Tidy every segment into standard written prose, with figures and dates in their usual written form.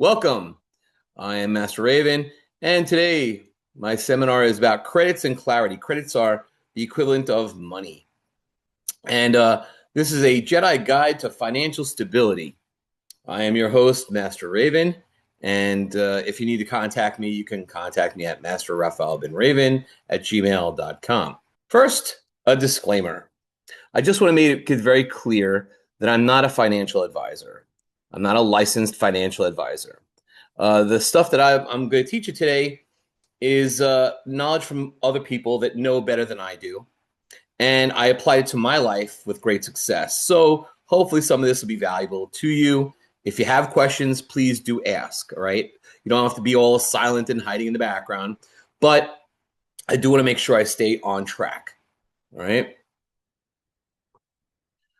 Welcome. I am Master Raven, and today my seminar is about credits and clarity. Credits are the equivalent of money. And this is a Jedi guide to financial stability. I am your host, Master Raven, and if you need to contact me, you can contact me at Master Raphael Ben Raven at gmail.com. First, a disclaimer. I just want to make it very clear that I'm not a financial advisor. I'm not a licensed financial advisor. The stuff that I'm going to teach you today is knowledge from other people that know better than I do. And I applied it to my life with great success. So hopefully some of this will be valuable to you. If you have questions, please do ask, all right? You don't have to be all silent and hiding in the background. But I do want to make sure I stay on track, all right?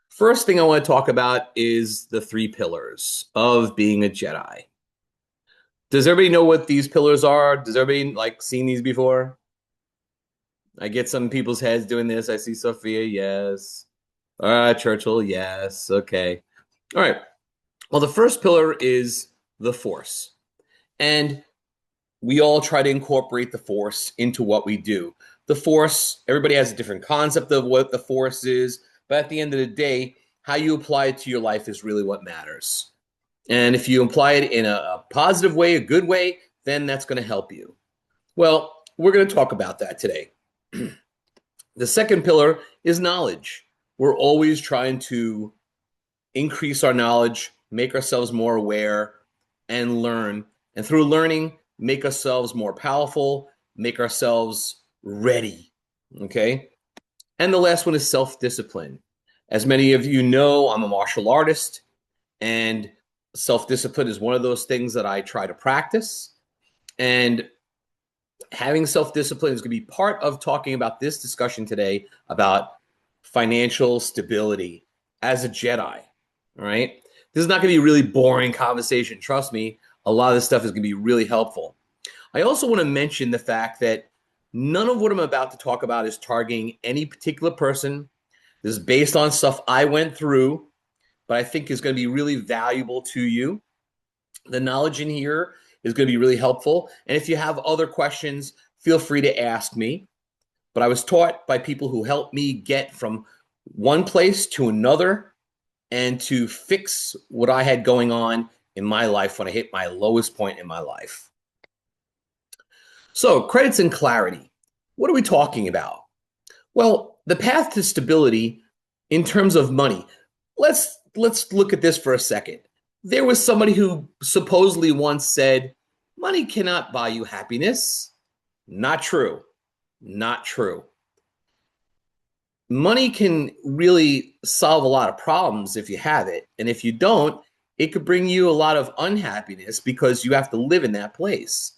First thing I want to talk about is the 3 pillars of being a Jedi. Does everybody know what these pillars are? Does everybody seen these before? I get some people's heads doing this. I see Sophia, yes. Churchill, yes. Okay. All right. Well, the first pillar is the Force. And we all try to incorporate the Force into what we do. The Force, everybody has a different concept of what the Force is. But at the end of the day, how you apply it to your life is really what matters. And if you apply it in a positive way, a good way, then that's going to help you. Well, we're going to talk about that today. The second pillar is knowledge. We're always trying to increase our knowledge, make ourselves more aware, and learn. And through learning, make ourselves more powerful, make ourselves ready. Okay? And the last one is self-discipline. As many of you know, I'm a martial artist, and self-discipline is one of those things that I try to practice. And having self-discipline is going to be part of talking about this discussion today about financial stability as a Jedi. All right? This is not going to be a really boring conversation. Trust me, a lot of this stuff is going to be really helpful. I also want to mention the fact that none of what I'm about to talk about is targeting any particular person. This is based on stuff I went through, but I think is going to be really valuable to you. The knowledge in here is going to be really helpful. And if you have other questions, feel free to ask me. But I was taught by people who helped me get from one place to another and to fix what I had going on in my life when I hit my lowest point in my life. So, credits and clarity. What are we talking about? Well, the path to stability in terms of money. Let's look at this for a second. There was somebody who supposedly once said, money cannot buy you happiness. Not true. Not true. Money can really solve a lot of problems if you have it. And if you don't, it could bring you a lot of unhappiness because you have to live in that place.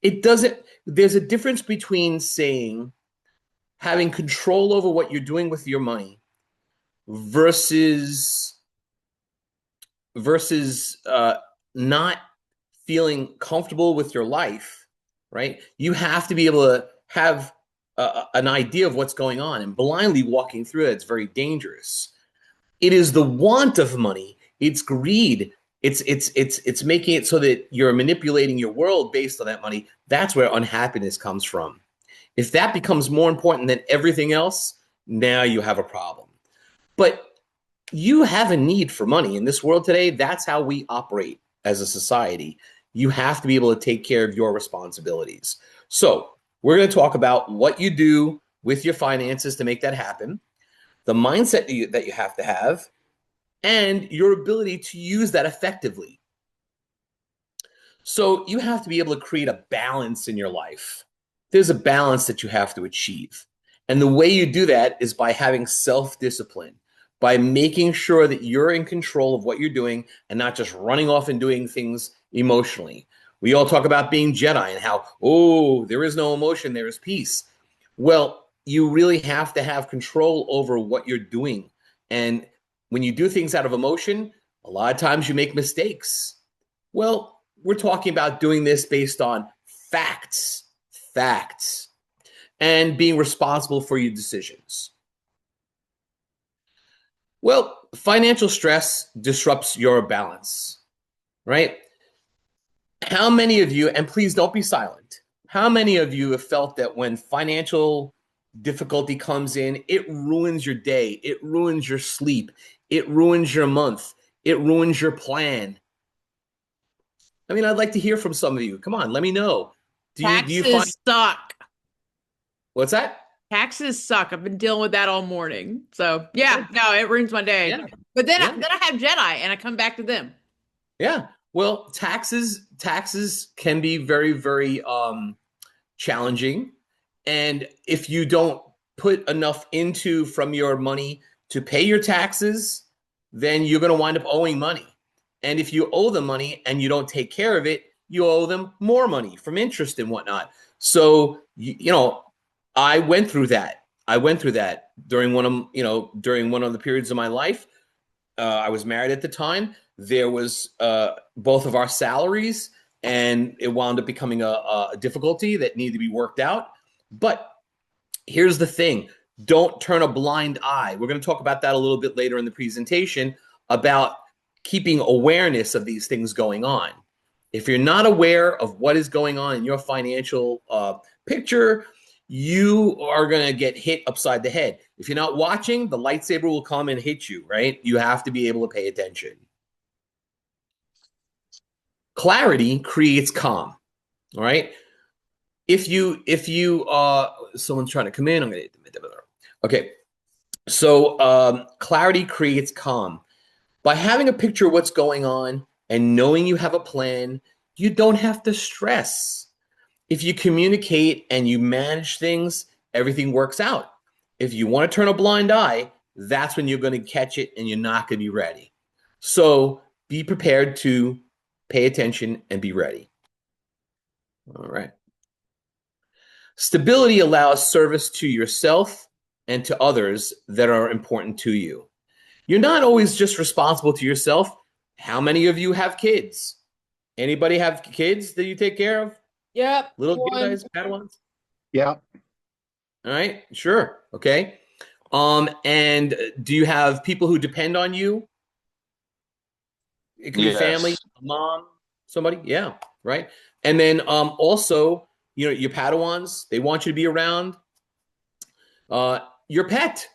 There's a difference between saying having control over what you're doing with your money versus not feeling comfortable with your life, right? You have to be able to have an idea of what's going on, and blindly walking through it's very dangerous. It is the want of money. It's greed. It's making it so that you're manipulating your world based on that money. That's where unhappiness comes from. If that becomes more important than everything else, now you have a problem. But you have a need for money in this world today. That's how we operate as a society. You have to be able to take care of your responsibilities. So we're going to talk about what you do with your finances to make that happen, the mindset that you have to have, and your ability to use that effectively. So you have to be able to create a balance in your life. There's a balance that you have to achieve. And the way you do that is by having self-discipline, by making sure that you're in control of what you're doing and not just running off and doing things emotionally. We all talk about being Jedi and how, there is no emotion, there is peace. Well, you really have to have control over what you're doing. And when you do things out of emotion, a lot of times you make mistakes. Well, we're talking about doing this based on facts, and being responsible for your decisions. Well, financial stress disrupts your balance, right? How many of you, and please don't be silent, how many of you have felt that when financial difficulty comes in, it ruins your day, it ruins your sleep, it ruins your month, it ruins your plan? I mean, I'd like to hear from some of you. Come on, let me know. Do you find Taxes suck. what's that? Taxes suck. I've been dealing with that all morning. So yeah, no, it ruins my day. Yeah, But then yeah, I have Jedi and I come back to them. yeah. Well, taxes can be very, very challenging. And if you don't put enough into from your money to pay your taxes, then you're going to wind up owing money. And if you owe them money and you don't take care of it, you owe them more money from interest and whatnot. So, I went through that. I went through that during one of the periods of my life. I was married at the time. There was both of our salaries, and it wound up becoming a difficulty that needed to be worked out. But here's the thing: don't turn a blind eye. We're going to talk about that a little bit later in the presentation about keeping awareness of these things going on. If you're not aware of what is going on in your financial picture, you are going to get hit upside the head. If you're not watching, the lightsaber will come and hit you, right? You have to be able to pay attention. Clarity creates calm, all right? If you someone's trying to come in, I'm going to okay. So clarity creates calm. By having a picture of what's going on and knowing you have a plan, you don't have to stress. If you communicate and you manage things, everything works out. If you want to turn a blind eye, that's when you're going to catch it and you're not going to be ready. So be prepared to pay attention and be ready. All right. Stability allows service to yourself and to others that are important to you. You're not always just responsible to yourself. How many of you have kids? Anybody have kids that you take care of? Yep. Little One. Jedi's, Padawans? Yeah. All right, sure. Okay. And do you have people who depend on you? It could be family, Yes. mom, somebody. Yeah, right. And then also, your Padawans, they want you to be around. Your pet.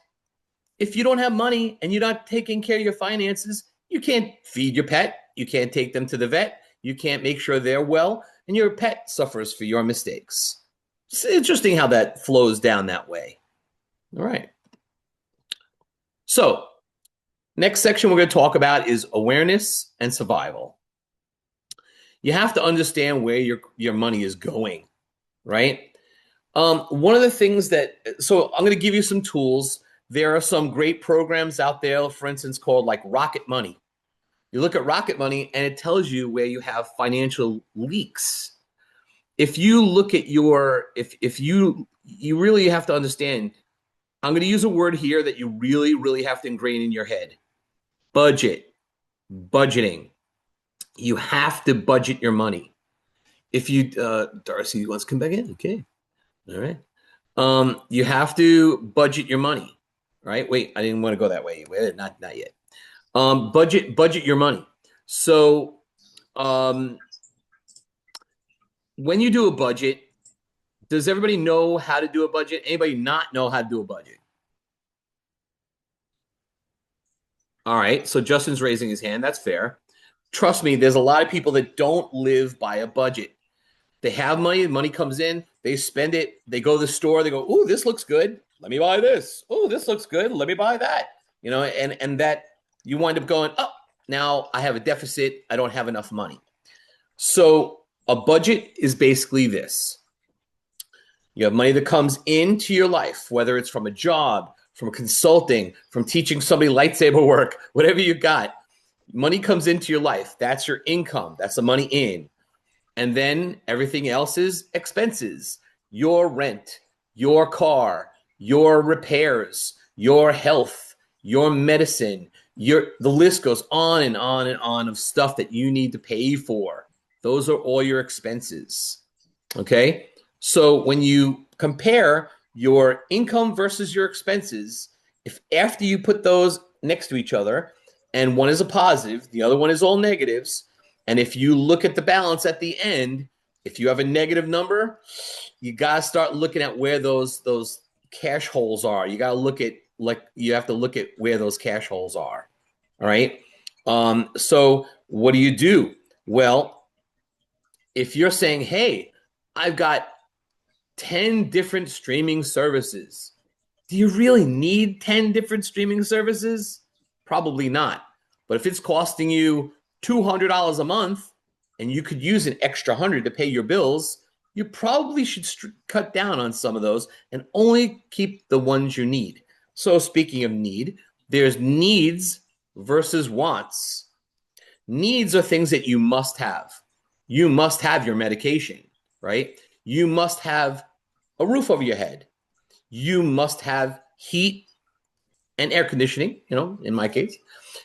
If you don't have money and you're not taking care of your finances, you can't feed your pet. You can't take them to the vet. You can't make sure they're well, and your pet suffers for your mistakes. It's interesting how that flows down that way. All right. So, next section we're going to talk about is awareness and survival. You have to understand where your money is going, right? One of the things so I'm going to give you some tools. There are some great programs out there, for instance, called like Rocket Money. You look at Rocket Money and it tells you where you have financial leaks. If you look at if you really have to understand, I'm going to use a word here that you really, really have to ingrain in your head. Budgeting. You have to budget your money. If you, Darcy wants to come back in. Okay. All right. You have to budget your money, right? Wait, I didn't want to go that way. Wait, not yet. Budget your money. So, when you do a budget, does everybody know how to do a budget? Anybody not know how to do a budget? All right. So Justin's raising his hand. That's fair. Trust me, there's a lot of people that don't live by a budget. They have money, money comes in, they spend it, they go to the store, they go, "Ooh, this looks good. Let me buy this. Oh, this looks good. Let me buy that." And that you wind up going, "Oh, now I have a deficit. I don't have enough money." So a budget is basically this. You have money that comes into your life, whether it's from a job, from consulting, from teaching somebody lightsaber work, whatever you got. Money comes into your life. That's your income. That's the money in. And then everything else is expenses, your rent, your car, your repairs, your health, your medicine, the list goes on and on and on of stuff that you need to pay for. Those are all your expenses. Okay. So when you compare your income versus your expenses, if after you put those next to each other and one is a positive, the other one is all negatives, And if you look at the balance at the end, if you have a negative number, you got to start looking at where those cash holes are. You got to look at like you have to look at where those cash holes are. All right. So what do you do? Well, if you're saying, hey, I've got 10 different streaming services, do you really need 10 different streaming services? Probably not. But if it's costing you $200 a month and you could use an extra 100 to pay your bills, you probably should cut down on some of those and only keep the ones you need. So speaking of need, there's needs versus wants. Needs are things that you must have. You must have your medication, right? You must have a roof over your head. You must have heat and air conditioning, in my case.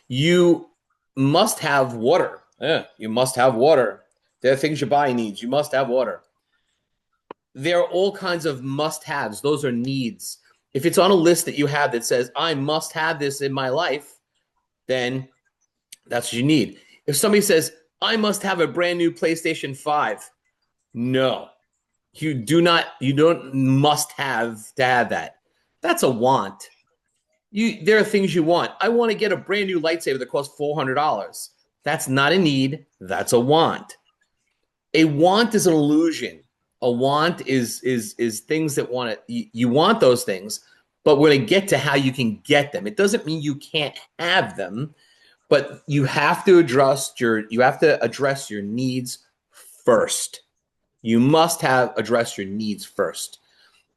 You must have water. Yeah, you must have water. There are things your body needs. You must have water. There are all kinds of must-haves. Those are needs. If it's on a list that you have that says, I must have this in my life, then that's what you need. If somebody says, I must have a brand new PlayStation 5, no, you don't must have to have that. That's a want. There are things you want. I want to get a brand new lightsaber that costs $400. That's not a need. That's a want. A want is an illusion. A want is things that you want those things, but we're going to get to how you can get them. It doesn't mean you can't have them, but you have to address your needs first. You must address your needs first.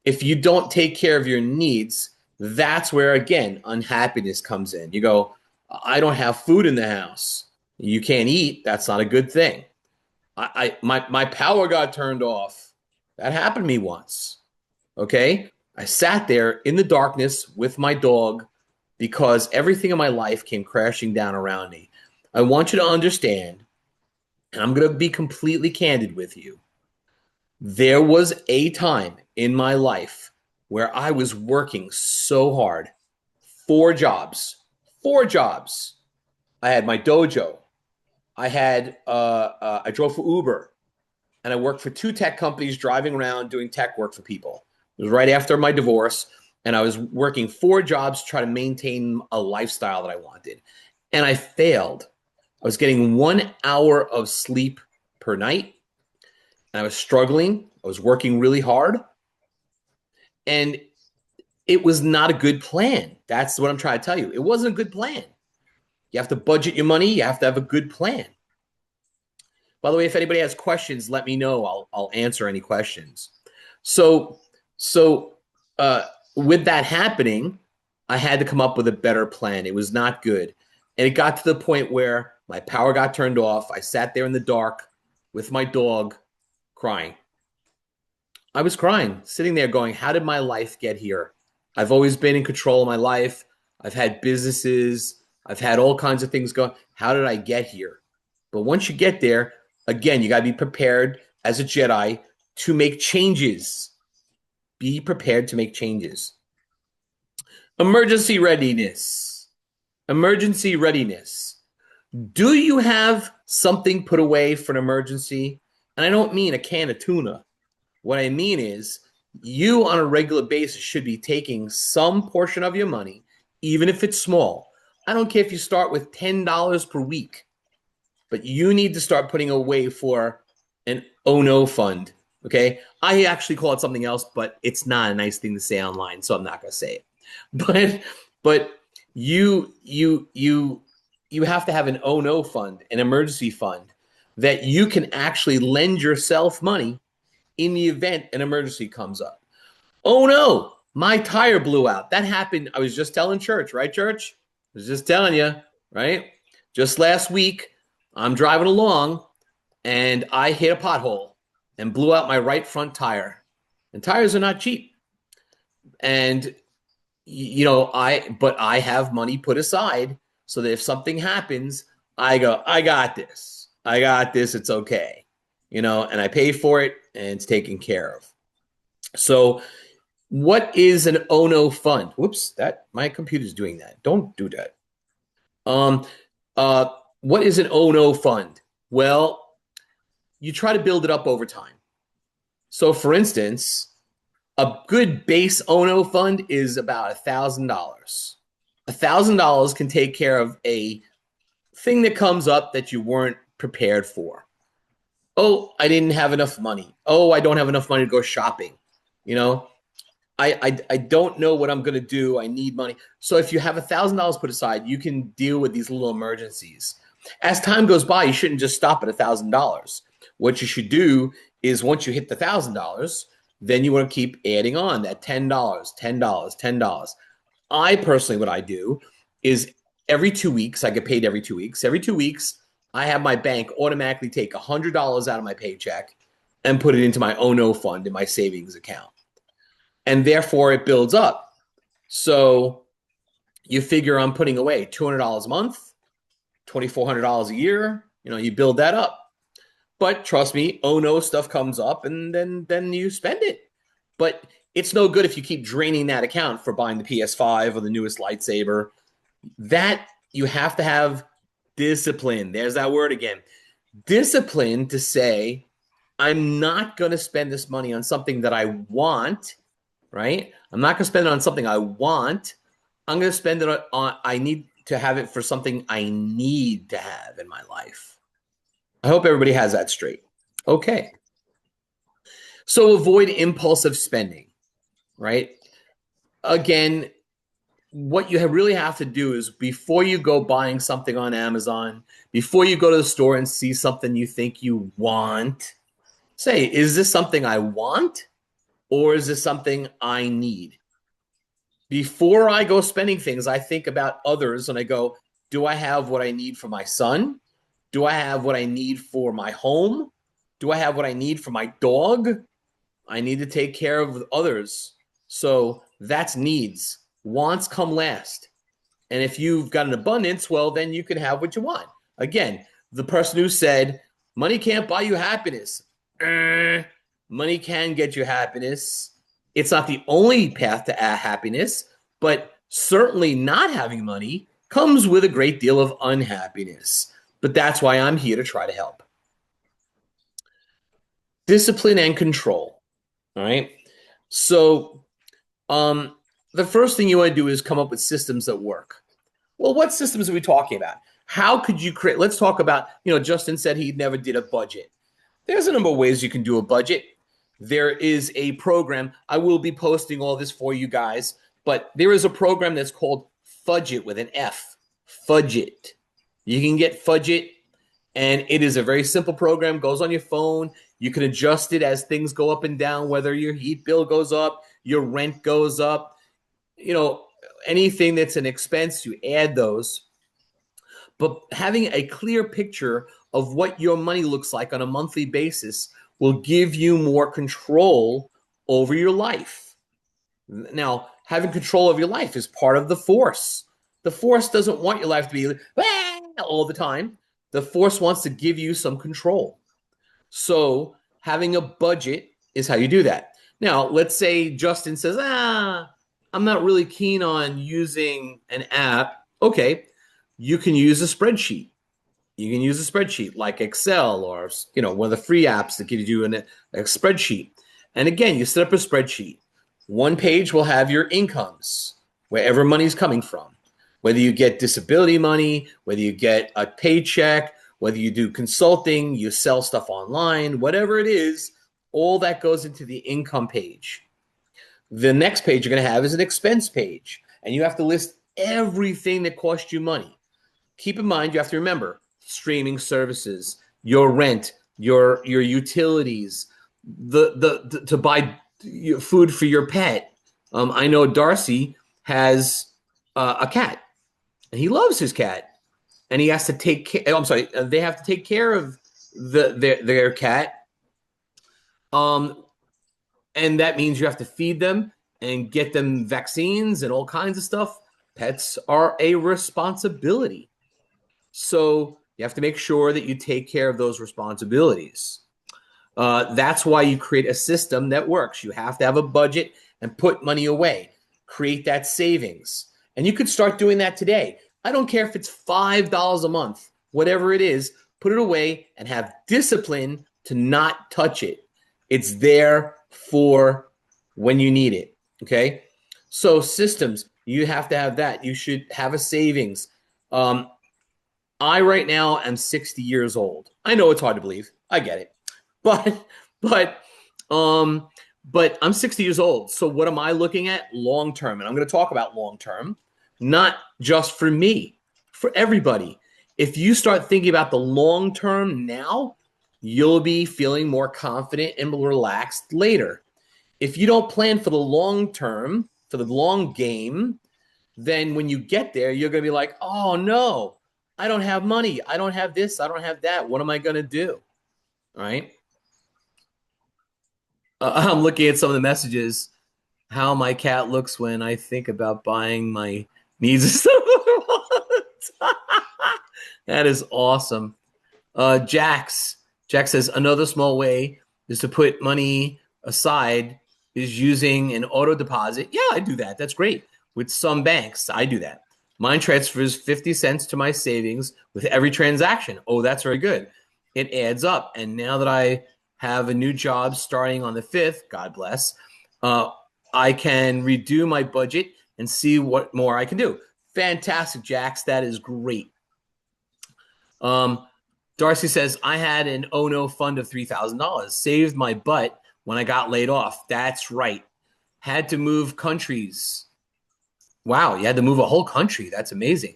If you don't take care of your needs, that's where, again, unhappiness comes in. You go, I don't have food in the house. You can't eat. That's not a good thing. My power got turned off. That happened to me once. Okay? I sat there in the darkness with my dog because everything in my life came crashing down around me. I want you to understand, and I'm going to be completely candid with you. There was a time in my life where I was working so hard. 4 jobs. I had my dojo. I drove for Uber, and I worked for 2 tech companies driving around doing tech work for people. It was right after my divorce, and I was working 4 jobs to try to maintain a lifestyle that I wanted. And I failed. I was getting 1 hour of sleep per night, and I was struggling. I was working really hard, and it was not a good plan. That's what I'm trying to tell you. It wasn't a good plan. You have to budget your money. You have to have a good plan. By the way, if anybody has questions, let me know. I'll answer any questions. So with that happening, I had to come up with a better plan. It was not good. And it got to the point where my power got turned off. I sat there in the dark with my dog crying. I was crying, sitting there going, how did my life get here? I've always been in control of my life. I've had businesses. I've had all kinds of things going. How did I get here? But once you get there, again, you got to be prepared as a Jedi to make changes. Be prepared to make changes. Emergency readiness. Emergency readiness. Do you have something put away for an emergency? And I don't mean a can of tuna. What I mean is you on a regular basis should be taking some portion of your money, even if it's small. I don't care if you start with $10 per week, but you need to start putting away for an oh no fund. Okay. I actually call it something else, but it's not a nice thing to say online, so I'm not going to say it. But you have to have an oh no fund, an emergency fund that you can actually lend yourself money in the event an emergency comes up. Oh no, my tire blew out. That happened. I was just telling church, right, church? I was just telling you, right? Just last week, I'm driving along and I hit a pothole and blew out my right front tire. And tires are not cheap. And but I have money put aside so that if something happens, I go, I got this. It's okay. And I pay for it and it's taken care of. So what is an oh no fund? Whoops, my computer's doing that. Don't do that. What is an oh no fund? Well, you try to build it up over time. So, for instance, a good base Ono fund is about $1,000. $1,000 can take care of a thing that comes up that you weren't prepared for. Oh, I didn't have enough money. Oh, I don't have enough money to go shopping. You know, I don't know what I'm going to do. I need money. So if you have $1,000 put aside, you can deal with these little emergencies. As time goes by, you shouldn't just stop at $1,000. What you should do is once you hit the $1,000, then you want to keep adding on that $10, $10, $10. I personally, what I do is every 2 weeks, I get paid every 2 weeks. Every 2 weeks, I have my bank automatically take $100 out of my paycheck and put it into my Ono fund in my savings account. And therefore, it builds up. So you figure I'm putting away $200 a month, $2,400 a year. You build that up. But trust me, Ono stuff comes up, and then you spend it. But it's no good if you keep draining that account for buying the PS5 or the newest lightsaber. That you have to have discipline. There's that word again. Discipline to say, I'm not going to spend this money on something that I want, right? I'm not going to spend it on something I want. I'm going to spend it on, I need to have it for something I need to have in my life. I hope everybody has that straight. Okay. So avoid impulsive spending, right? Again, what you really have to do is before you go buying something on Amazon, before you go to the store and see something you think you want, say, is this something I want or is this something I need? Before I go spending things, I think about others and I go, do I have what I need for my son? Do I have what I need for my home? Do I have what I need for my dog? I need to take care of others. So that's needs. Wants come last. And if you've got an abundance, well, then you can have what you want. Again, the person who said, money can't buy you happiness. Money can get you happiness. It's not the only path to happiness, but certainly not having money comes with a great deal of unhappiness. But that's why I'm here to try to help. Discipline and control. All right. So the first thing you want to do is come up with systems that work. Well, what systems are we talking about? How could you create? Let's talk about, Justin said he never did a budget. There's a number of ways you can do a budget. There is a program. I will be posting all this for you guys, but there is a program that's called Fudget with an F. Fudget. You can get Fudget, and it is a very simple program. Goes on your phone. You can adjust it as things go up and down, whether your heat bill goes up, your rent goes up, anything that's an expense, you add those. But having a clear picture of what your money looks like on a monthly basis will give you more control over your life. Now, having control of your life is part of the Force. The Force doesn't want your life to be all the time. The Force wants to give you some control. So having a budget is how you do that. Now, let's say Justin says, I'm not really keen on using an app. Okay, you can use a spreadsheet. You can use a spreadsheet like Excel or one of the free apps that gives you a spreadsheet. And again, you set up a spreadsheet. One page will have your incomes, wherever money's coming from. Whether you get disability money, whether you get a paycheck, whether you do consulting, you sell stuff online, whatever it is, all that goes into the income page. The next page you're going to have is an expense page, and you have to list everything that costs you money. Keep in mind, you have to remember streaming services, your rent, your utilities, to buy food for your pet. I know Darcy has a cat, and he loves his cat, and he has to take care. They have to take care of their cat. And that means you have to feed them and get them vaccines and all kinds of stuff. Pets are a responsibility. So you have to make sure that you take care of those responsibilities. That's why you create a system that works. You have to have a budget and put money away. Create that savings. And you could start doing that today. I don't care if it's $5 a month, whatever it is, put it away, and have discipline to not touch it. It's there for when you need it. Okay. So systems, you have to have that. You should have a savings. Um, I right now am 60 years old. I know it's hard to believe. I get it. But but um but I'm 60 years old. So what am I looking at long term? And I'm going to talk about long term, not just for me, for everybody. If you start thinking about the long term now, you'll be feeling more confident and relaxed later. If you don't plan for the long term, for the long game, then when you get there, you're going to be like, oh no, I don't have money. I don't have this. I don't have that. What am I going to do? All right. I'm looking at some of the messages, how my cat looks when I think about buying my needs and stuff. That is awesome. Jack says another small way is to put money aside is using an auto deposit. Yeah, I do that. That's great. With some banks, I do that. Mine transfers 50 cents to my savings with every transaction. Oh, that's very good. It adds up. And now that I have a new job starting on the 5th, God bless, I can redo my budget and see what more I can do. Fantastic, Jax. That is great. Darcy says, I had an oh no fund of $3,000. Saved my butt when I got laid off. That's right. Had to move countries. Wow, you had to move a whole country. That's amazing.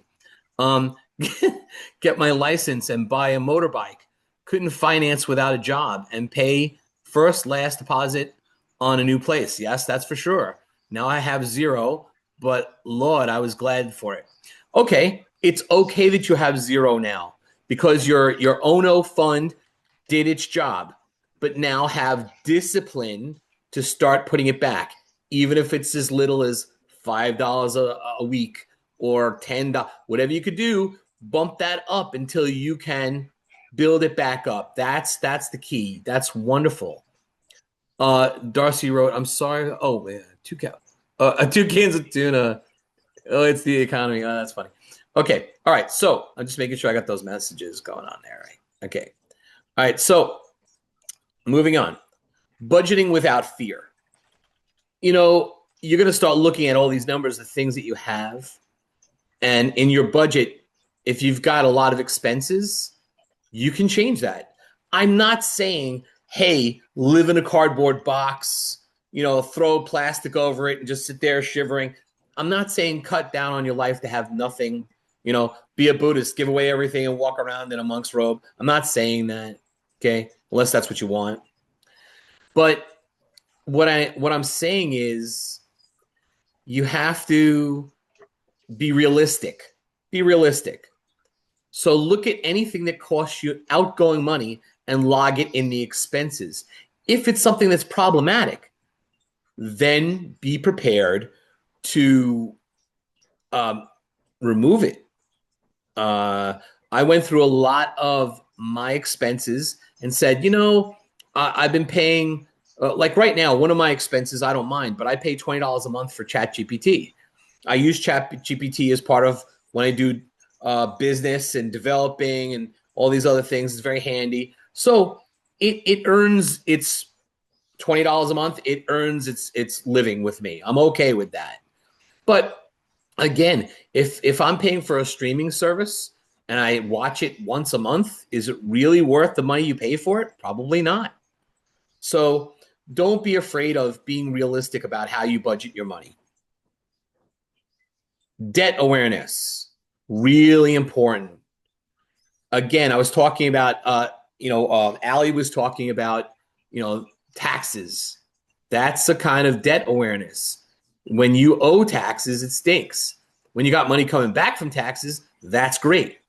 Get my license and buy a motorbike. Couldn't finance without a job and pay first, last deposit on a new place. Yes, that's for sure. Now I have zero, but Lord, I was glad for it. Okay, it's okay that you have zero now because your Ono fund did its job, but now have discipline to start putting it back, even if it's as little as $5 a week or $10, whatever you could do, bump that up until you can build it back up. That's the key. That's wonderful. Darcy wrote, I'm sorry. Oh, man, two cans of tuna. Oh, it's the economy. Oh, that's funny. Okay. All right. So I'm just making sure I got those messages going on there. Right. Okay. All right. So moving on. Budgeting without fear. You're going to start looking at all these numbers, the things that you have. And in your budget, if you've got a lot of expenses, you can change that. I'm not saying, hey, live in a cardboard box, throw plastic over it and just sit there shivering. I'm not saying cut down on your life to have nothing, be a Buddhist, give away everything and walk around in a monk's robe. I'm not saying that, okay, unless that's what you want. But what I'm saying is you have to be realistic. Be realistic. So look at anything that costs you outgoing money and log it in the expenses. If it's something that's problematic, then be prepared to remove it. I went through a lot of my expenses and said, I've been paying, like right now, one of my expenses, I don't mind, but I pay $20 a month for ChatGPT. I use ChatGPT as part of when I do business and developing and all these other things. It's very handy. So it earns its $20 a month. It earns its living with me. I'm okay with that. But again, if I'm paying for a streaming service and I watch it once a month, is it really worth the money you pay for it? Probably not. So don't be afraid of being realistic about how you budget your money. Debt awareness, really important. Again, I was talking about, Allie was talking about, taxes. That's a kind of debt awareness. When you owe taxes, it stinks. When you got money coming back from taxes, that's great.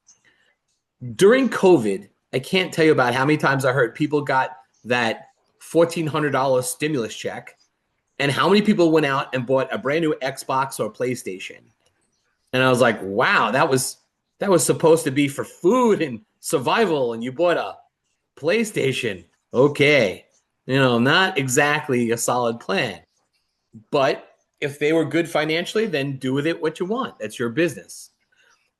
During COVID, I can't tell you about how many times I heard people got that $1,400 stimulus check and how many people went out and bought a brand new Xbox or PlayStation. And I was like, wow, that was supposed to be for food and survival, and you bought a PlayStation. Okay. Not exactly a solid plan. But if they were good financially, then do with it what you want. That's your business.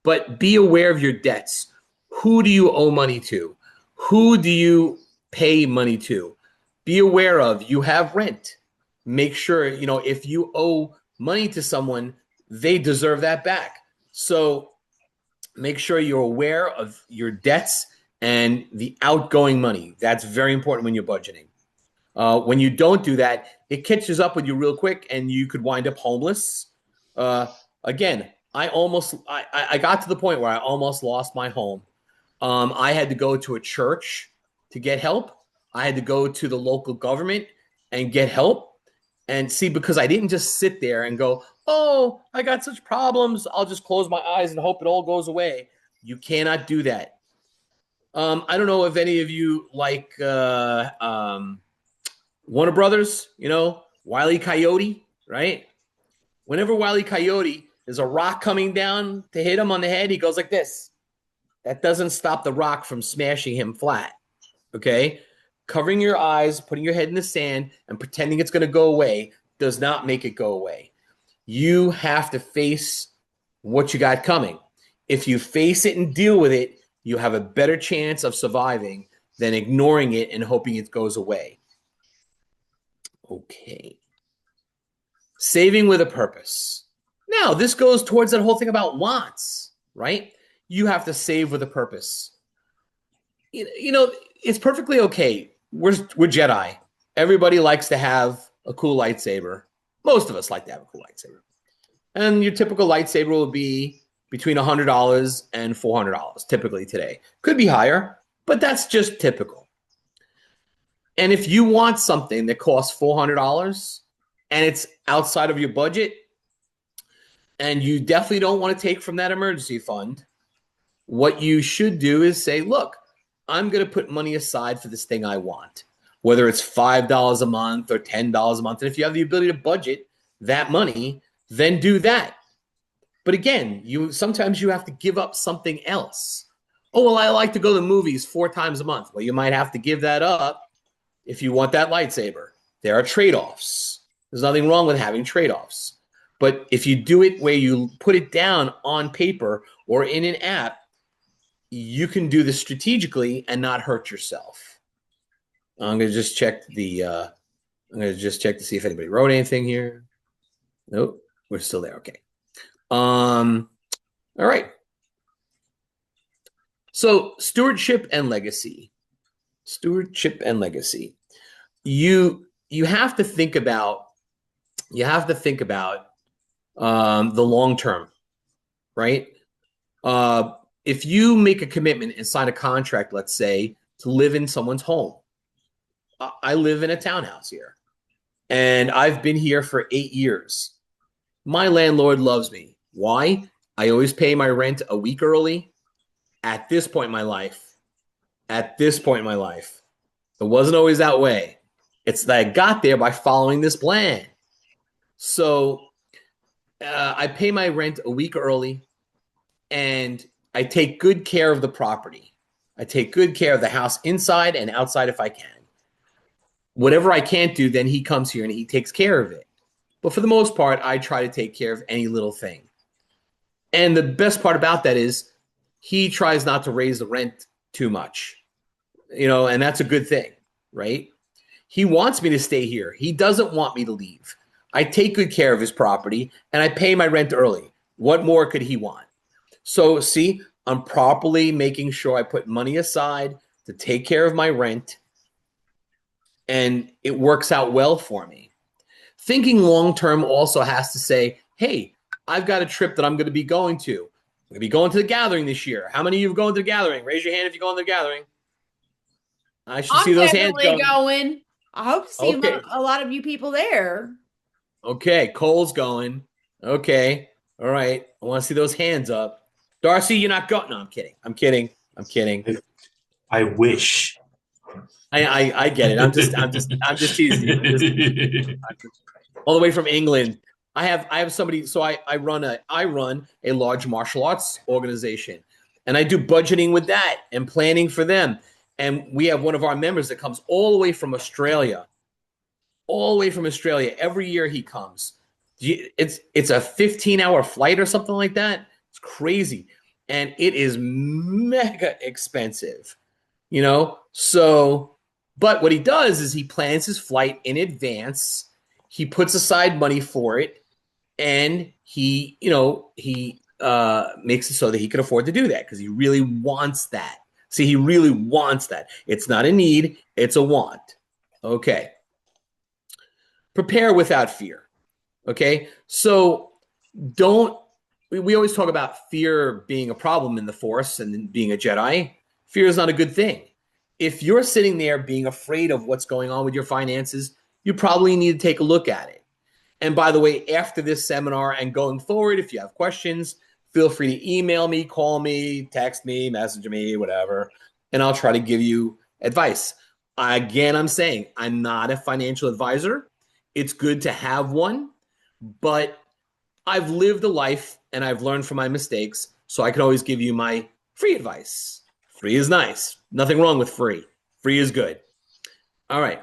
But be aware of your debts. Who do you owe money to? Who do you pay money to? Be aware of you have rent. Make sure, if you owe money to someone, they deserve that back. So make sure you're aware of your debts and the outgoing money. That's very important when you're budgeting. When you don't do that, it catches up with you real quick, and you could wind up homeless. Uh, Again, I got to the point where I almost lost my home. I had to go to a church to get help. I had to go to the local government and get help. And see, because I didn't just sit there and go, oh, I got such problems, I'll just close my eyes and hope it all goes away. You cannot do that. I don't know if any of you like Warner Brothers, Wile E. Coyote, right? Whenever Wile E. Coyote, there's a rock coming down to hit him on the head, he goes like this. That doesn't stop the rock from smashing him flat, okay? Covering your eyes, putting your head in the sand, and pretending it's going to go away does not make it go away. You have to face what you got coming. If you face it and deal with it, you have a better chance of surviving than ignoring it and hoping it goes away. Okay. Saving with a purpose. Now, this goes towards that whole thing about wants, right? You have to save with a purpose. It's perfectly okay. We're Jedi. Everybody likes to have a cool lightsaber. Most of us like to have a cool lightsaber. And your typical lightsaber will be between $100 and $400 typically today. Could be higher, but that's just typical. And if you want something that costs $400 and it's outside of your budget, and you definitely don't want to take from that emergency fund, what you should do is say, look, I'm going to put money aside for this thing I want, whether it's $5 a month or $10 a month. And if you have the ability to budget that money, then do that. But again, sometimes you have to give up something else. Oh, well, I like to go to the movies 4 times a month. Well, you might have to give that up if you want that lightsaber. There are trade-offs. There's nothing wrong with having trade-offs. But if you do it where you put it down on paper or in an app, you can do this strategically and not hurt yourself. I'm going to just check to see if anybody wrote anything here. Nope, we're still there. Okay. All right. So stewardship and legacy. Stewardship and legacy. You have to think about the long term, right? If you make a commitment and sign a contract, let's say, to live in someone's home. I live in a townhouse here, and I've been here for 8 years. My landlord loves me. Why? I always pay my rent a week early. At this point in my life, it wasn't always that way. It's that I got there by following this plan. So I pay my rent a week early, and I take good care of the property. I take good care of the house inside and outside if I can. Whatever I can't do, then he comes here and he takes care of it. But for the most part, I try to take care of any little thing. And the best part about that is he tries not to raise the rent too much, and that's a good thing, right? He wants me to stay here. He doesn't want me to leave. I take good care of his property, and I pay my rent early. What more could he want? So, see, I'm properly making sure I put money aside to take care of my rent, and it works out well for me. Thinking long-term also has to say, hey, I've got a trip that I'm going to be going to. I'm going to be going to the gathering this year. How many of you are going to the gathering? Raise your hand if you're going to the gathering. I should see I'm those hands definitely going. going. I hope to see Okay. a lot of you people there. Okay, Cole's going. Okay. All right. I want to see those hands up. Darcy, you're not going. No, I'm kidding. I'm kidding. I wish. I get it. I'm just teasing you. All the way from England. I have somebody. So I run a large martial arts organization, and I do budgeting with that and planning for them. And we have one of our members that comes all the way from Australia. Every year he comes. It's a 15-hour flight or something like that. It's crazy. and it is mega expensive, you know? So, but what he does is he plans his flight in advance. He puts aside money for it, and he makes it so that he can afford to do that because he really wants that. See, he really wants that. It's not a need, it's a want. Okay. Prepare without fear. Okay. So don't, we always talk about fear being a problem in the Force and being a Jedi. Fear is not a good thing. If you're sitting there being afraid of what's going on with your finances, you probably need to take a look at it. And by the way, after this seminar and going forward, if you have questions, feel free to email me, call me, text me, message me, whatever, and I'll try to give you advice. Again, I'm saying I'm not a financial advisor. It's good to have one, but I've lived a life and I've learned from my mistakes, so I can always give you my free advice. Free is nice. Nothing wrong with free. Free is good. All right.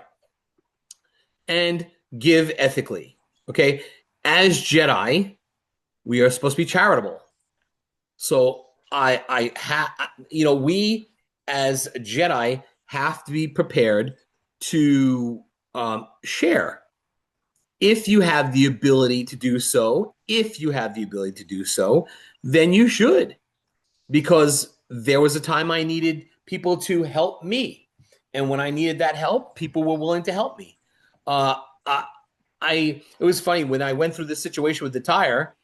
And give ethically. Okay. As Jedi, we are supposed to be charitable. So we as Jedi have to be prepared to share. If you have the ability to do so, then you should. Because there was a time I needed people to help me. And when I needed that help, people were willing to help me. Uh, it was funny when I went through this situation with the tire.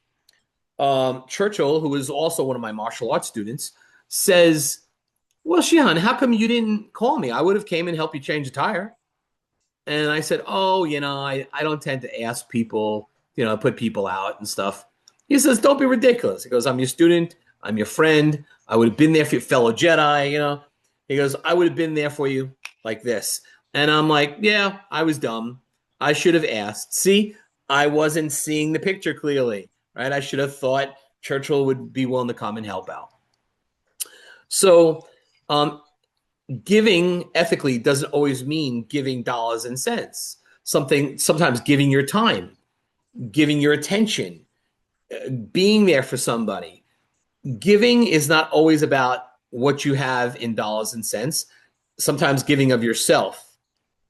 Churchill, who is also one of my martial arts students, says, "Well, Shihan, how come you didn't call me? I would have came and helped you change the tire." And I said, "Oh, I don't tend to ask people, put people out and stuff." He says, "Don't be ridiculous." He goes, "I'm your student. I'm your friend. I would have been there for your fellow Jedi, He goes, "I would have been there for you like this." And I'm like, "Yeah, I was dumb. I should have asked. See, I wasn't seeing the picture clearly, right? I should have thought Churchill would be willing to come and help out." So, giving ethically doesn't always mean giving dollars and cents. Sometimes giving your time, giving your attention, being there for somebody. Giving is not always about what you have in dollars and cents. Sometimes giving of yourself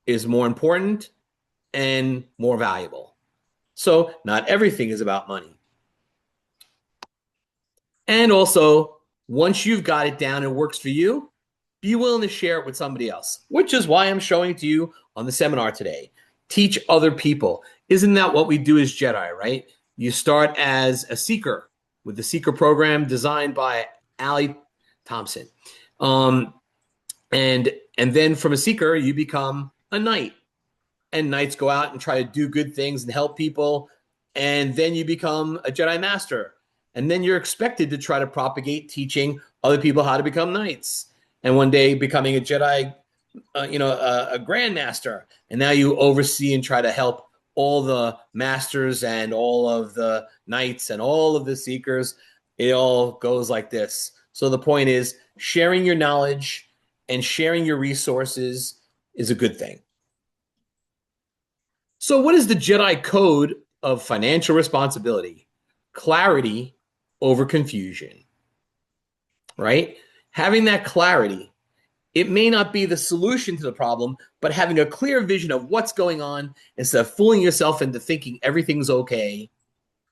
is more important and more valuable. So not everything is about money. And also, once you've got it down and it works for you, be willing to share it with somebody else, which is why I'm showing it to you on the seminar today. Teach other people. Isn't that what we do as Jedi, right? You start as a seeker with the seeker program designed by Allie Thompson. And then from a seeker, you become a knight. And knights go out and try to do good things and help people. And then you become a Jedi Master. And then you're expected to try to propagate teaching other people how to become knights. And one day becoming a Jedi, a Grandmaster. And now you oversee and try to help all the masters and all of the knights and all of the seekers. It all goes like this. So the point is, sharing your knowledge and sharing your resources is a good thing. So what is the Jedi code of financial responsibility? Clarity over confusion, right? Having that clarity, it may not be the solution to the problem, but having a clear vision of what's going on instead of fooling yourself into thinking everything's okay,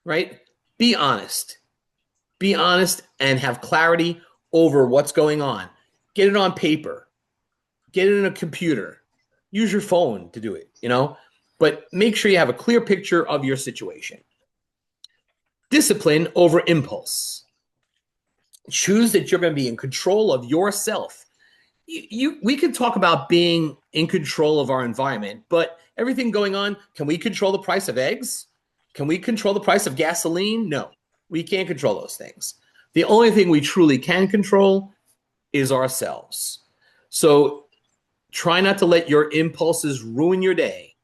right? Be honest. Be honest and have clarity over what's going on. Get it on paper. Get it in a computer. Use your phone to do it, but make sure you have a clear picture of your situation. Discipline over impulse. Choose that you're going to be in control of yourself. We could talk about being in control of our environment, but everything going on, can we control the price of eggs? Can we control the price of gasoline? No, we can't control those things. The only thing we truly can control is ourselves. So try not to let your impulses ruin your day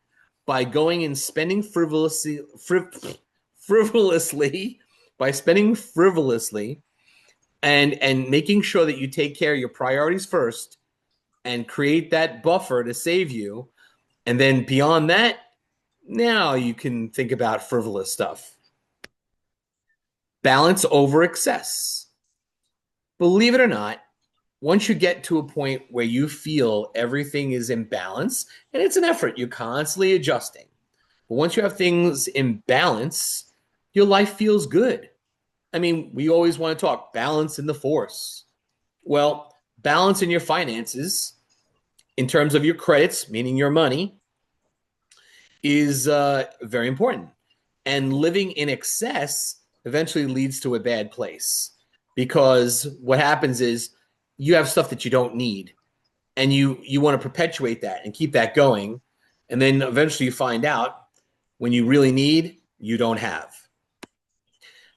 by going and spending frivolously, and making sure that you take care of your priorities first and create that buffer to save you. And then beyond that, now you can think about frivolous stuff. Balance over excess. believe it or not, once you get to a point where you feel everything is in balance, and it's an effort, you're constantly adjusting. But once you have things in balance, your life feels good. I mean, we always want to talk balance in the force. Well, balance in your finances, in terms of your credits, meaning your money, is very important. And living in excess eventually leads to a bad place, because what happens is you have stuff that you don't need, and you want to perpetuate that and keep that going, and then eventually you find out when you really need, you don't have.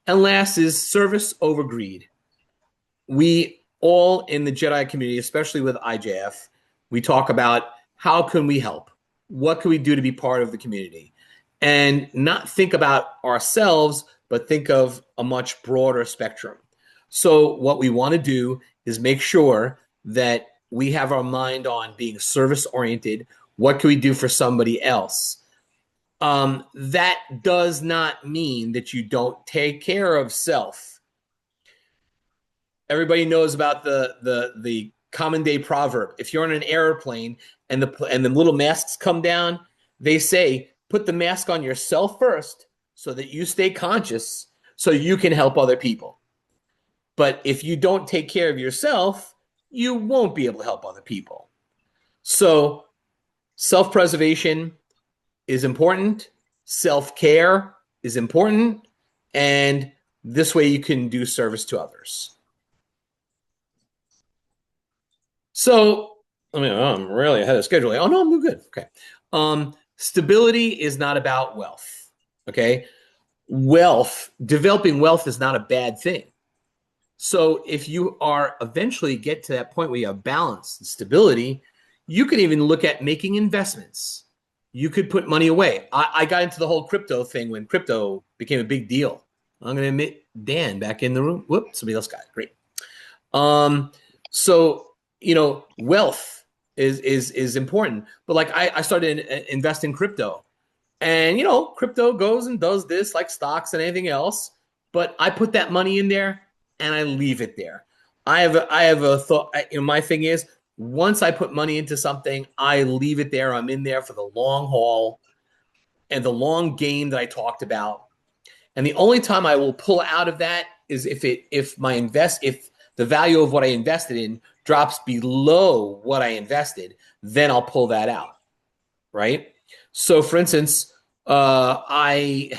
And last is service over greed. We all in the Jedi community, especially with IJF, we talk about how can we help? What can we do to be part of the community? And not think about ourselves, but think of a much broader spectrum. So what we want to do is make sure that we have our mind on being service oriented. What can we do for somebody else? That does not mean that you don't take care of self. Everybody knows about the common day proverb. If you're on an airplane and the little masks come down, they say put the mask on yourself first so that you stay conscious so you can help other people. But if you don't take care of yourself, you won't be able to help other people. So self-preservation is important. Self-care is important. And this way you can do service to others. So, I mean, I'm really ahead of schedule. Oh, no, I'm good. Okay. Stability is not about wealth. Okay. Developing wealth is not a bad thing. So if you are eventually get to that point where you have balance and stability, you can even look at making investments. You could put money away. I got into the whole crypto thing when crypto became a big deal. I'm going to admit Dan back in the room. Whoop, somebody else got it. Great. So, wealth is important. But like I started investing in crypto. And, crypto goes and does this like stocks and anything else. But I put that money in there and I leave it there. I have a thought. My thing is, once I put money into something, I leave it there. I'm in there for the long haul and the long game that I talked about. And the only time I will pull out of that is if the value of what I invested in drops below what I invested, then I'll pull that out. Right. So for instance, I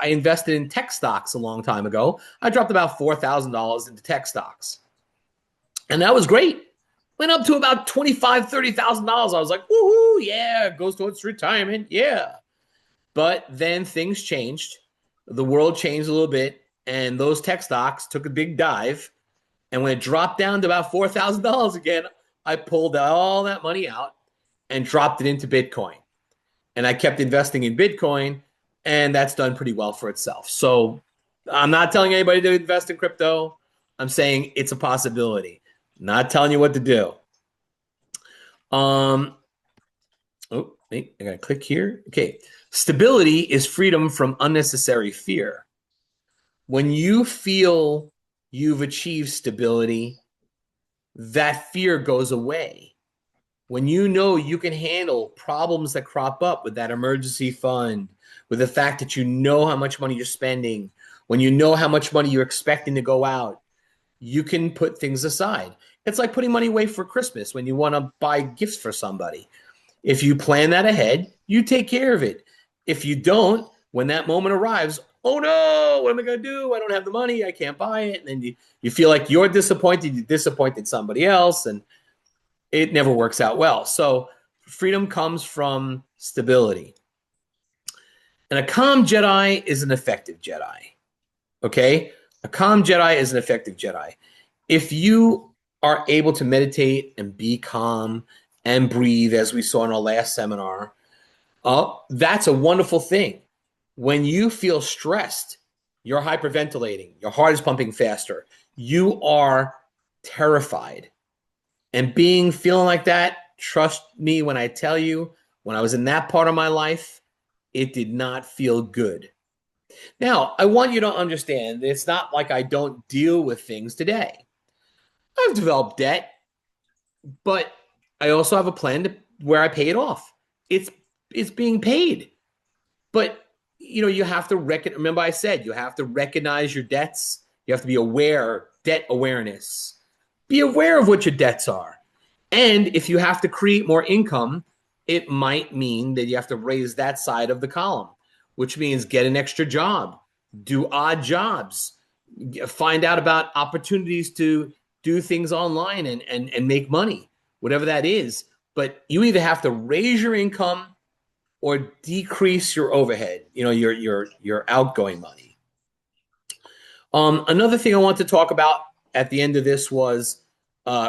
invested in tech stocks a long time ago. I dropped about $4,000 into tech stocks. And that was great. Went up to about $25,000, $30,000. I was like, woohoo, yeah, it goes towards retirement. Yeah. But then things changed. The world changed a little bit, and those tech stocks took a big dive. And when it dropped down to about $4,000 again, I pulled all that money out and dropped it into Bitcoin. And I kept investing in Bitcoin, and that's done pretty well for itself. So I'm not telling anybody to invest in crypto. I'm saying it's a possibility. Not telling you what to do. I gotta click here. Okay. Stability is freedom from unnecessary fear. When you feel you've achieved stability, that fear goes away. When you know you can handle problems that crop up with that emergency fund, with the fact that you know how much money you're spending, when you know how much money you're expecting to go out, you can put things aside. It's like putting money away for Christmas when you want to buy gifts for somebody. If you plan that ahead, you take care of it. If you don't, when that moment arrives, oh no, what am I going to do? I don't have the money. I can't buy it. And then you feel like you're disappointed. You disappointed somebody else, and it never works out well. So freedom comes from stability. And a calm Jedi is an effective Jedi. Okay? A calm Jedi is an effective Jedi. If you are able to meditate and be calm and breathe, as we saw in our last seminar, that's a wonderful thing. When you feel stressed, you're hyperventilating, your heart is pumping faster, you are terrified. And feeling like that, trust me when I tell you, when I was in that part of my life, it did not feel good. Now, I want you to understand that it's not like I don't deal with things today. I've developed debt, but I also have a plan where I pay it off. It's it's being paid. But you have to remember I said you have to recognize your debts. You have to be aware, debt awareness. Be aware of what your debts are. And if you have to create more income, it might mean that you have to raise that side of the column, which means get an extra job, do odd jobs, find out about opportunities to do things online and make money, whatever that is. But you either have to raise your income or decrease your overhead, your outgoing money. Another thing I want to talk about at the end of this was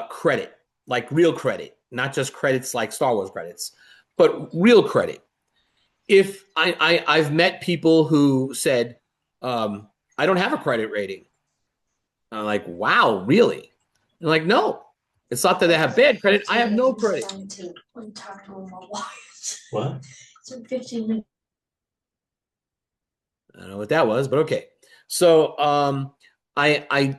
credit, like real credit, not just credits like Star Wars credits, but real credit. If I've met people who said, I don't have a credit rating. I'm like, wow, really? And like, no, it's not that they have bad credit. I have no credit. What? It's been 15 minutes. I don't know what that was, but okay. So I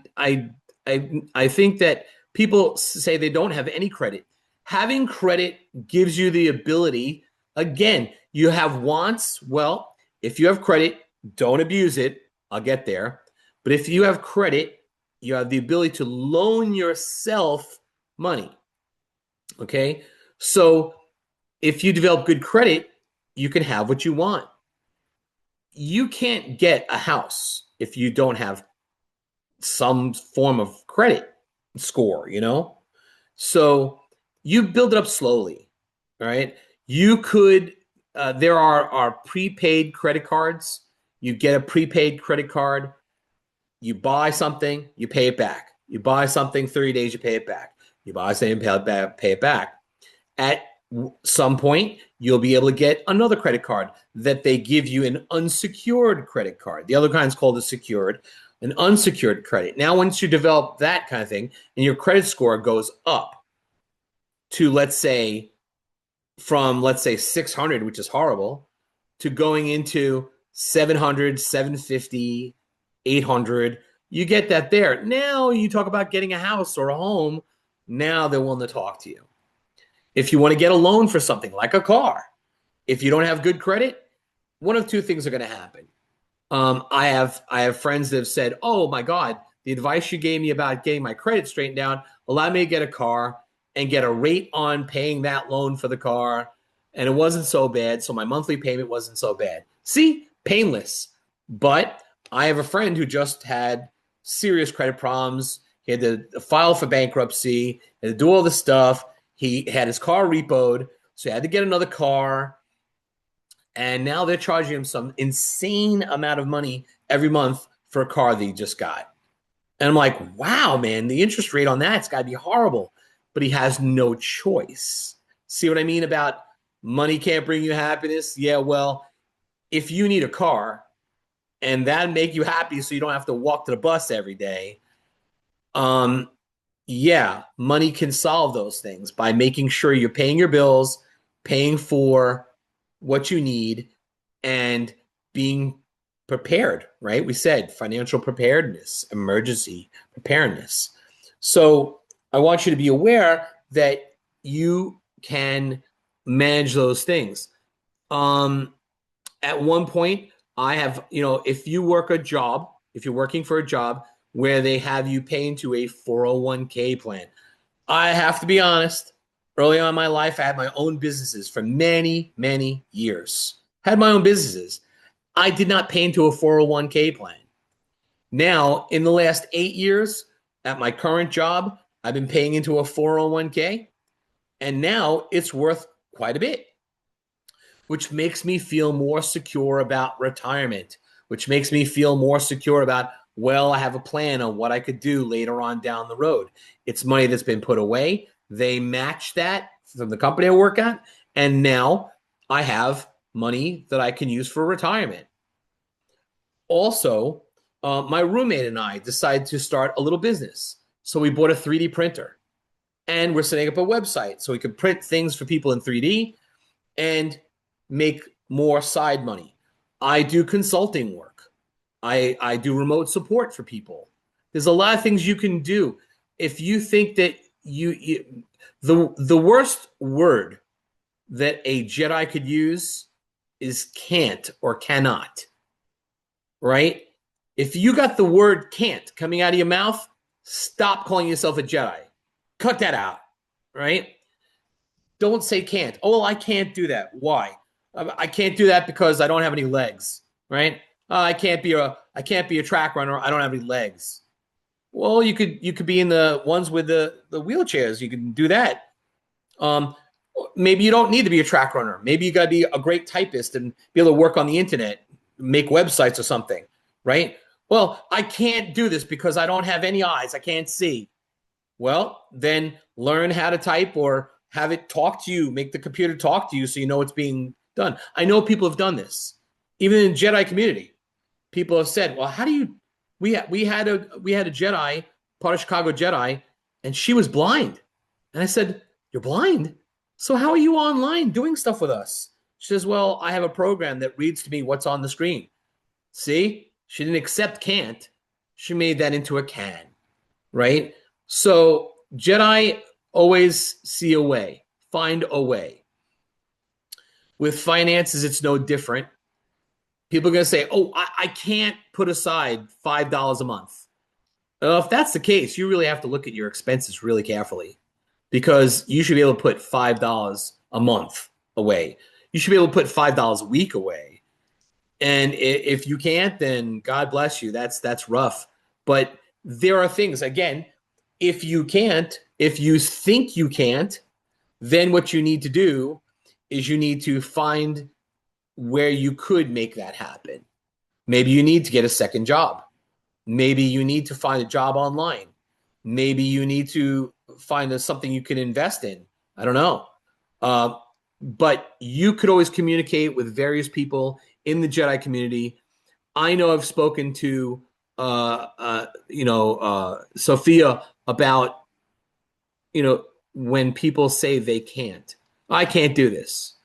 think that people say they don't have any credit. Having credit gives you the ability. Again, you have wants. Well, if you have credit, don't abuse it. I'll get there. But if you have credit, you have the ability to loan yourself money. Okay? So if you develop good credit, you can have what you want. You can't get a house if you don't have some form of credit score, So you build it up slowly, right? You could, there are prepaid credit cards. You get a prepaid credit card. You buy something, you pay it back. You buy something, 30 days, you pay it back. You buy something, pay it back. At some point, you'll be able to get another credit card that they give you, an unsecured credit card. The other kind is called a secured, an unsecured credit. Now, once you develop that kind of thing and your credit score goes up to, let's say 600, which is horrible, to going into 700, 750, 800, you get that there. Now you talk about getting a house or a home. Now they're willing to talk to you. If you want to get a loan for something like a car, if you don't have good credit, one of two things are going to happen. I have friends that have said, oh my God, the advice you gave me about getting my credit straightened down allowed me to get a car and get a rate on paying that loan for the car. And it wasn't so bad. So my monthly payment wasn't so bad. See, painless. But I have a friend who just had serious credit problems. He had to file for bankruptcy, had to do all this stuff. He had his car repoed, so he had to get another car. And now they're charging him some insane amount of money every month for a car that he just got. And I'm like, wow, man, the interest rate on that's got to be horrible. But he has no choice. See what I mean about money can't bring you happiness? Yeah, well, if you need a car and that make you happy so you don't have to walk to the bus every day, yeah, money can solve those things by making sure you're paying your bills, paying for what you need, and being prepared, right? We said financial preparedness, emergency preparedness. So I want you to be aware that you can manage those things. At one point, I have, if you work a job, if you're working for a job where they have you pay into a 401k plan, I have to be honest, early on in my life, I had my own businesses for many, many years. Had my own businesses. I did not pay into a 401k plan. Now, in the last 8 years at my current job, I've been paying into a 401k, and now it's worth quite a bit, which makes me feel more secure about retirement, which makes me feel more secure about, well, I have a plan on what I could do later on down the road. It's money that's been put away. They match that from the company I work at, and now I have money that I can use for retirement. Also, my roommate and I decided to start a little business. So we bought a 3D printer, and we're setting up a website so we could print things for people in 3D and make more side money. I do consulting work. I do remote support for people. There's a lot of things you can do. if you think that the worst word that a Jedi could use is can't or cannot, right? If you got the word can't coming out of your mouth, stop calling yourself a Jedi. Cut that out, right? Don't say can't. Oh, well, I can't do that. Why? I can't do that because I don't have any legs, right? I can't be a track runner. I don't have any legs. Well, you could be in the ones with the wheelchairs. You can do that. Um, Maybe you don't need to be a track runner. Maybe you got to be a great typist and be able to work on the internet, make websites or something, right? Well, I can't do this because I don't have any eyes. I can't see. Well, then learn how to type or have it talk to you, make the computer talk to you so you know what's being done. I know people have done this. Even in the Jedi community, people have said, well, how do you we had a Jedi, part of Chicago Jedi, and she was blind. And I said, "You're blind? So how are you online doing stuff with us?" She says, "Well, I have a program that reads to me what's on the screen." See? She didn't accept can't. She made that into a can, right? So Jedi always see a way, find a way. With finances, it's no different. People are going to say, oh, I can't put aside $5 a month. If that's the case, you really have to look at your expenses really carefully, because you should be able to put $5 a month away. You should be able to put $5 a week away. And if you can't, then God bless you. That's rough. But there are things, again, if you can't, if you think you can't, then what you need to do is you need to find where you could make that happen. Maybe you need to get a second job. Maybe you need to find a job online. Maybe you need to find something you can invest in. I don't know. But you could always communicate with various people in the Jedi community. I know I've spoken to, Sophia about, when people say they can't. I can't do this.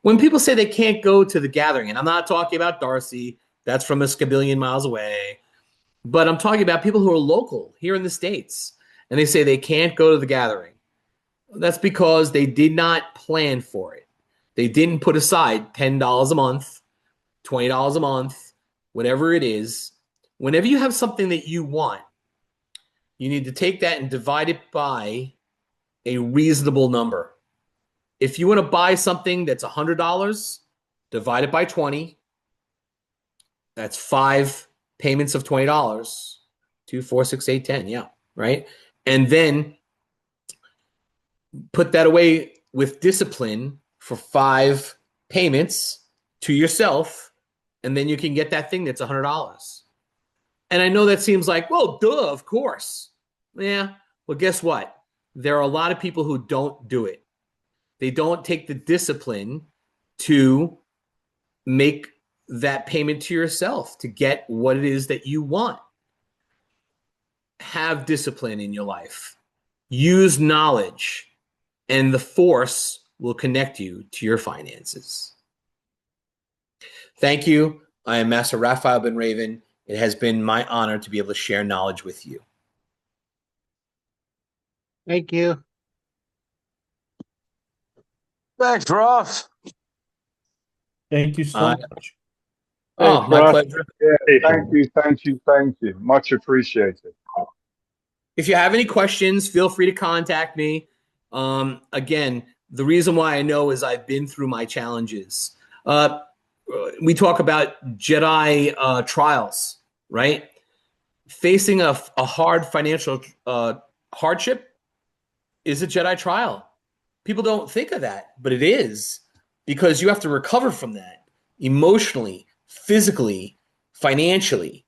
When people say they can't go to the gathering, and I'm not talking about Darcy, that's from a scabillion miles away, but I'm talking about people who are local here in the States, and they say they can't go to the gathering. That's because they did not plan for it. They didn't put aside $10 a month, $20 a month, whatever it is. Whenever you have something that you want, you need to take that and divide it by a reasonable number. If you want to buy something that's $100, divide it by 20. That's 5 payments of $20. 2, 4, 6, 8, 10. Yeah, right? And then put that away with discipline for 5 payments to yourself, and then you can get that thing that's $100. And I know that seems like, well, duh, of course. Yeah, well, guess what? There are a lot of people who don't do it. They don't take the discipline to make that payment to yourself to get what it is that you want. Have discipline in your life. Use knowledge, and the Force will connect you to your finances. Thank you. I am Master Raphael Ben Raven. It has been my honor to be able to share knowledge with you. Thank you. Thanks, Ross. Thank you so much. Oh, Thanks, my Ross. pleasure. Yeah, thank you. Much appreciated. If you have any questions, feel free to contact me. Again, the reason why I know is I've been through my challenges. We talk about Jedi trials, right? Facing a hard financial hardship is a Jedi trial. People don't think of that, but it is, because you have to recover from that emotionally, physically, financially.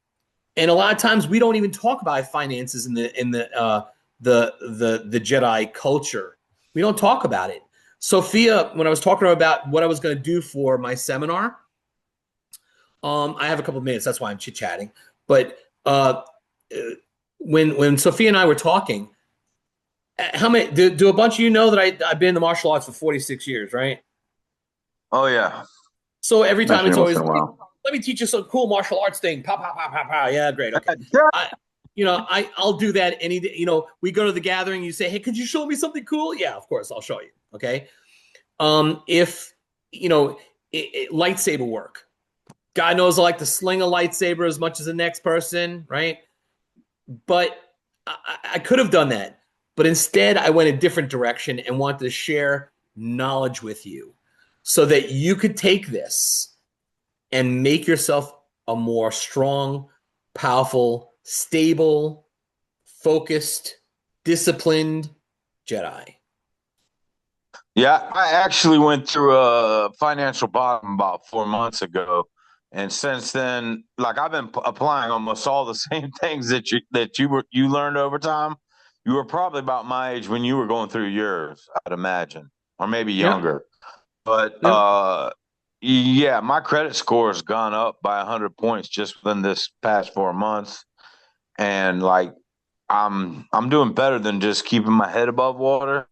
And a lot of times we don't even talk about finances in the Jedi culture. We don't talk about it. Sophia, when I was talking to her about what I was going to do for my seminar, I have a couple of minutes. That's why I'm chit-chatting. But when Sophia and I were talking, how many do a bunch of you know that I've been in the martial arts for 46 years, right? Oh yeah. So every time it's always, Once in a while. let me teach you some cool martial arts thing. Pow, pow, pow, pow, pow. Yeah, great. Okay. I'll do that any day. We go to the gathering. You say, hey, could you show me something cool? Yeah, of course, I'll show you. Okay. If lightsaber work, God knows I like to sling a lightsaber as much as the next person, right? But I could have done that. But instead, I went a different direction and wanted to share knowledge with you so that you could take this and make yourself a more strong, powerful, stable, focused, disciplined Jedi. Yeah, I actually went through a financial bottom about 4 months ago, and since then, like I've been applying almost all the same things that you learned over time. You were probably about my age when you were going through yours, I'd imagine, or maybe Yeah. younger. But Yeah. yeah, my credit score has gone up by 100 points just within this past 4 months, and like I'm doing better than just keeping my head above water.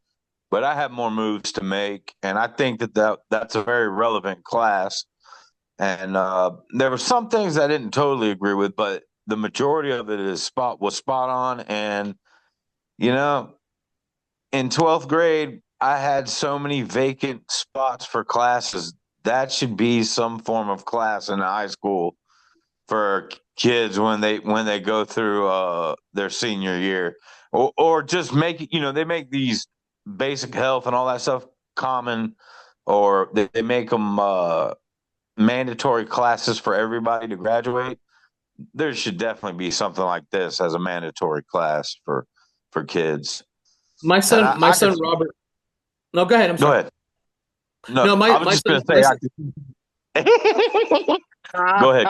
But I have more moves to make, and I think that's a very relevant class. And there were some things I didn't totally agree with, but the majority of it was spot on. And you know, in 12th grade, I had so many vacant spots for classes. That should be some form of class in high school for kids when they go through their senior year, or just make it. They make these basic health and all that stuff common, or they make them mandatory classes for everybody to graduate. There should definitely be something like this as a mandatory class for kids. My And son, I, my I could son Robert. No, go ahead. I'm go sorry. ahead. No, No, I my was my just son, going to my say son go ahead.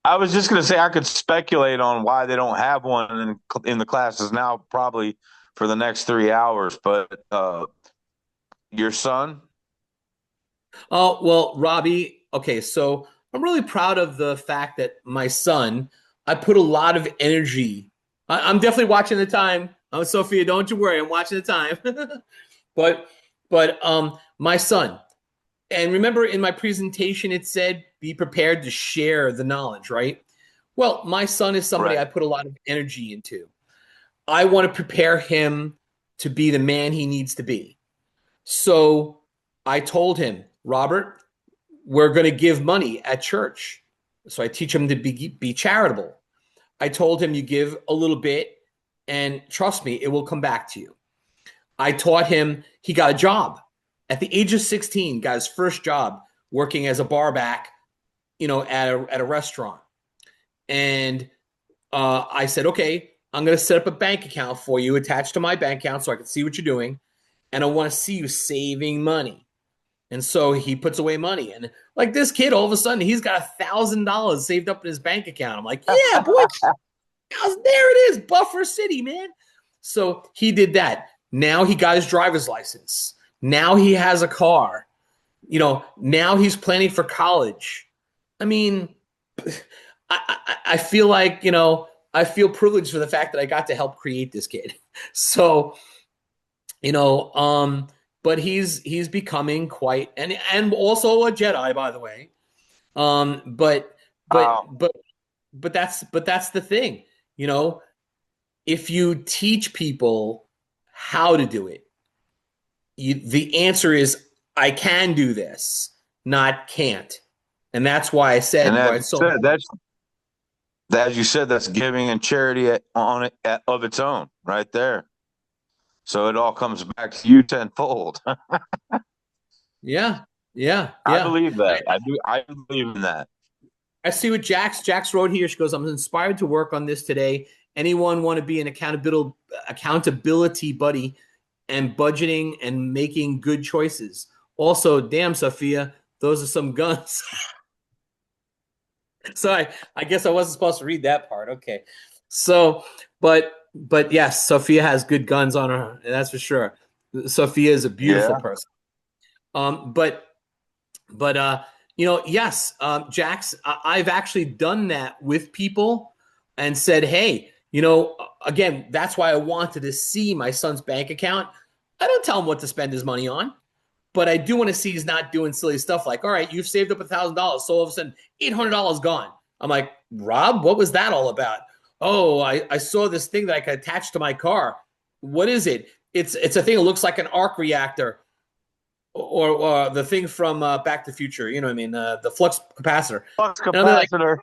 I was just going to say I could speculate on why they don't have one in the classes now, probably for the next 3 hours. But your son, Oh, well, Robbie, okay, so I'm really proud of the fact that my son, I put a lot of energy. I'm definitely watching the time. Sophia, don't you worry, I'm watching the time. but my son, and remember in my presentation it said be prepared to share the knowledge, right? Well, my son is somebody I right? put a lot of energy into. I want to prepare him to be the man he needs to be. So I told him, Robert, we're going to give money at church. So I teach him to be charitable. I told him you give a little bit and trust me, it will come back to you. I taught him, he got a job at the age of 16, got his first job working as a bar back, at a restaurant. And I said, okay, I'm going to set up a bank account for you attached to my bank account so I can see what you're doing. And I want to see you saving money. And so he puts away money. And like this kid, all of a sudden, he's got $1,000 saved up in his bank account. I'm like, yeah, boy, there it is, Buffer City, man. So he did that. Now he got his driver's license. Now he has a car. Now he's planning for college. I mean, I feel like, I feel privileged for the fact that I got to help create this kid. So, but he's becoming quite and also a Jedi, by the way. But but Wow. but but that's the thing, if you teach people how to do it, the answer is I can do this, not can't. And that's why I And said as why you it's so said, that's giving and charity of its own, right there. So it all comes back to you tenfold. yeah, yeah, I yeah. believe that. I do. I believe in that. I see what Jax wrote here. She goes, I'm inspired to work on this today. Anyone want to be an accountability buddy and budgeting and making good choices? Also, damn, Sophia, those are some guns. So I guess I wasn't supposed to read that part. Okay. So, but yes, Sophia has good guns on her. That's for sure. Sophia is a beautiful Yeah. person. But yes, Jax, I've actually done that with people and said, hey, again, that's why I wanted to see my son's bank account. I don't tell him what to spend his money on, but I do want to see he's not doing silly stuff like, all right, you've saved up $1,000, so all of a sudden $800 gone. I'm like, Rob, what was that all about? Oh, I saw this thing that I could attach to my car. What is it? It's a thing that looks like an arc reactor, or the thing from Back to the Future. You know what I mean? The flux capacitor. Flux And I'll be like, capacitor.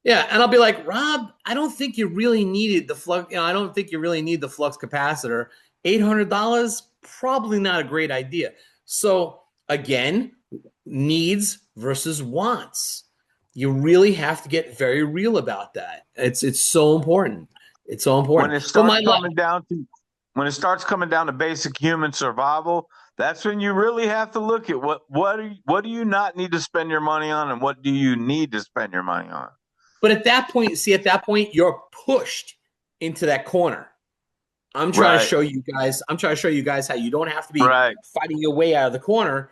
yeah. And I'll be like, Rob, I don't think you really needed the flux. You know, I don't think you really need the flux capacitor. $800, probably not a great idea. So again, needs versus wants. You really have to get very real about that. It's so important. It's so important. When it starts coming down to basic human survival, that's when you really have to look at what do you not need to spend your money on, and what do you need to spend your money on. But at that point, you're pushed into that corner. I'm trying to show you guys how you don't have to be fighting your way out of the corner.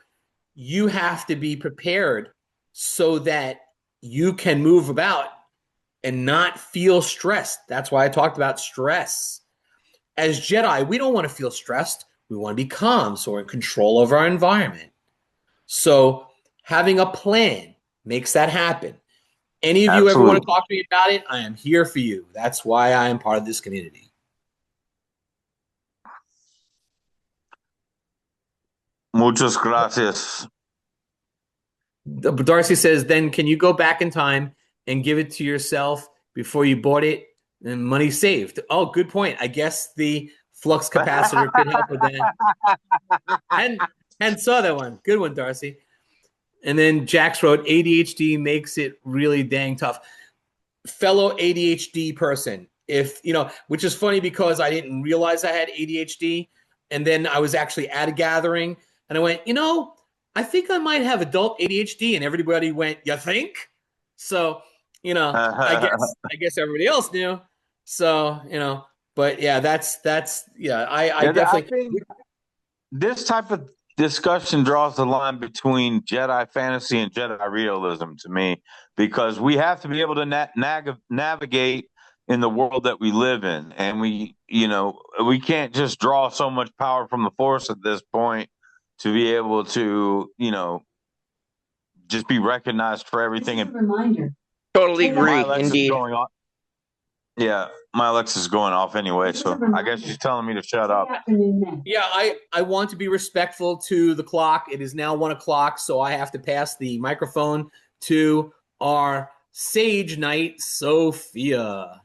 You have to be prepared so that you can move about and not feel stressed. That's why I talked about stress. As Jedi, we don't want to feel stressed. We want to be calm, so we're in control of our environment. So having a plan makes that happen. Any of you ever want to talk to me about it, I am here for you. That's why I am part of this community. Muchas gracias. Darcy says, then can you go back in time and give it to yourself before you bought it and money saved? Oh, good point. I guess the flux capacitor could help with that. And saw that one. Good one, Darcy. And then Jax wrote, ADHD makes it really dang tough. Fellow ADHD person, which is funny because I didn't realize I had ADHD. And then I was actually at a gathering and I went, I think I might have adult ADHD. And everybody went, you think? So, I guess everybody else knew. So, but yeah, that's I definitely. This type of discussion draws the line between Jedi fantasy and Jedi realism to me, because we have to be able to navigate in the world that we live in, and we can't just draw so much power from the Force at this point to be able to just be recognized for everything. This is a reminder. Totally agree. Indeed. Yeah, my Alexa's going off anyway, so I guess she's telling me to shut up. Yeah, I want to be respectful to the clock. It is now 1 o'clock, so I have to pass the microphone to our Sage Knight, Sophia.